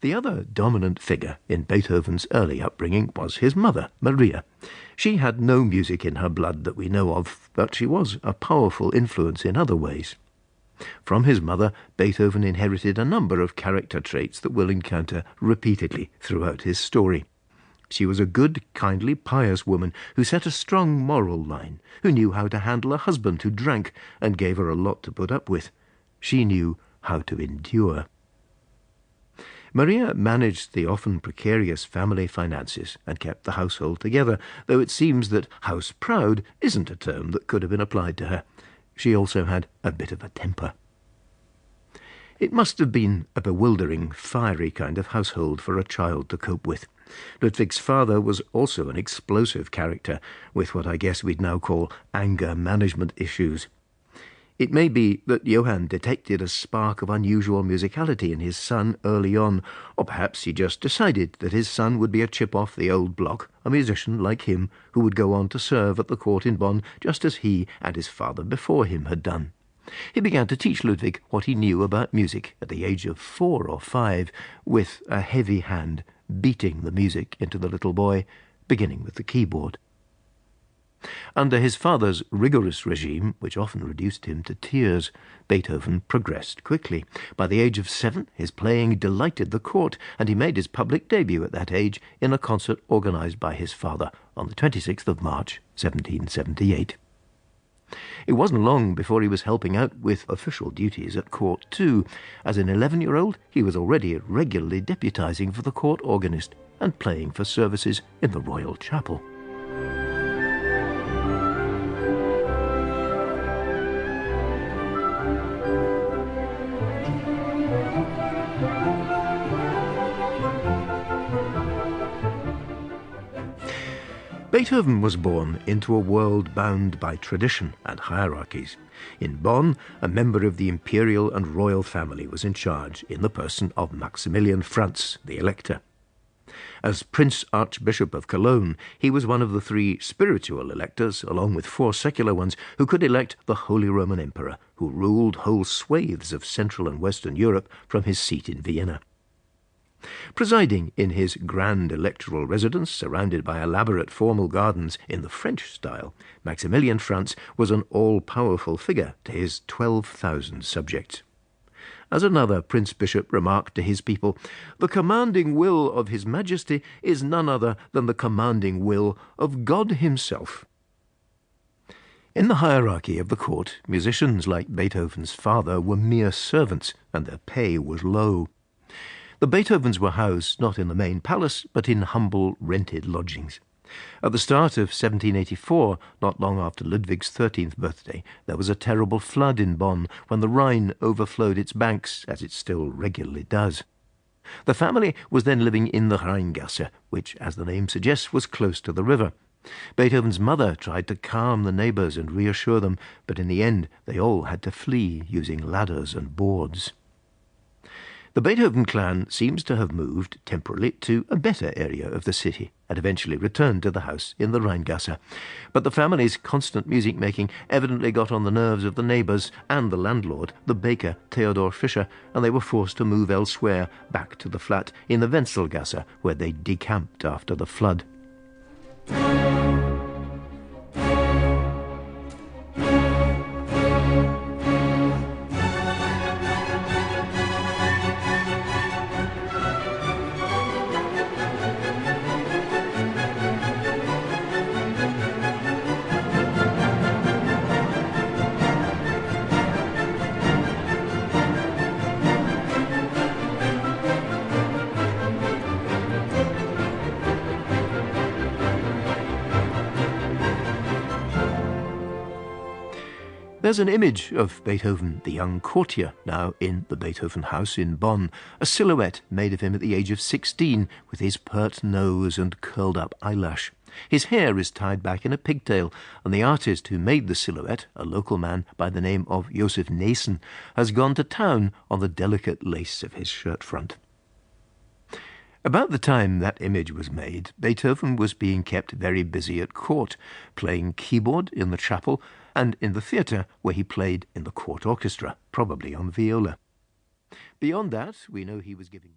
The other dominant figure in Beethoven's early upbringing was his mother, Maria. She had no music in her blood that we know of, but she was a powerful influence in other ways. From his mother, Beethoven inherited a number of character traits that we'll encounter repeatedly throughout his story. She was a good, kindly, pious woman who set a strong moral line, who knew how to handle a husband who drank and gave her a lot to put up with. She knew how to endure. Maria managed the often precarious family finances and kept the household together, though it seems that house-proud isn't a term that could have been applied to her. She also had a bit of a temper. It must have been a bewildering, fiery kind of household for a child to cope with. Ludwig's father was also an explosive character, with what I guess we'd now call anger management issues. It may be that Johann detected a spark of unusual musicality in his son early on, or perhaps he just decided that his son would be a chip off the old block, a musician like him, who would go on to serve at the court in Bonn just as he and his father before him had done. He began to teach Ludwig what he knew about music at the age of 4 or 5, with a heavy hand beating the music into the little boy, beginning with the keyboard. Under his father's rigorous regime, which often reduced him to tears, Beethoven progressed quickly. By the age of 7, his playing delighted the court, and he made his public debut at that age in a concert organized by his father on the 26th of March, 1778. It wasn't long before he was helping out with official duties at court too. As an 11-year-old, he was already regularly deputizing for the court organist and playing for services in the royal chapel. Beethoven was born into a world bound by tradition and hierarchies. In Bonn, a member of the imperial and royal family was in charge in the person of Maximilian Franz, the Elector. As Prince Archbishop of Cologne, he was one of the 3 spiritual electors, along with 4 secular ones, who could elect the Holy Roman Emperor, who ruled whole swathes of Central and Western Europe from his seat in Vienna. Presiding in his grand electoral residence, surrounded by elaborate formal gardens in the French style, Maximilian Franz was an all-powerful figure to his 12,000 subjects. As another Prince-Bishop remarked to his people, "The commanding will of His Majesty is none other than the commanding will of God Himself." In the hierarchy of the court, musicians like Beethoven's father were mere servants, and their pay was low. The Beethovens were housed not in the main palace, but in humble rented lodgings. At the start of 1784, not long after Ludwig's 13th birthday, there was a terrible flood in Bonn when the Rhine overflowed its banks, as it still regularly does. The family was then living in the Rheingasse, which, as the name suggests, was close to the river. Beethoven's mother tried to calm the neighbours and reassure them, but in the end they all had to flee using ladders and boards. The Beethoven clan seems to have moved temporarily to a better area of the city and eventually returned to the house in the Rheingasse. But the family's constant music-making evidently got on the nerves of the neighbours and the landlord, the baker Theodor Fischer, and they were forced to move elsewhere, back to the flat in the Wenzelgasse, where they decamped after the flood. There's an image of Beethoven, the young courtier, now in the Beethoven house in Bonn, a silhouette made of him at the age of 16, with his pert nose and curled-up eyelash. His hair is tied back in a pigtail, and the artist who made the silhouette, a local man by the name of Joseph Neeson, has gone to town on the delicate lace of his shirt front. About the time that image was made, Beethoven was being kept very busy at court, playing keyboard in the chapel and in the theatre, where he played in the court orchestra, probably on viola. Beyond that, we know he was giving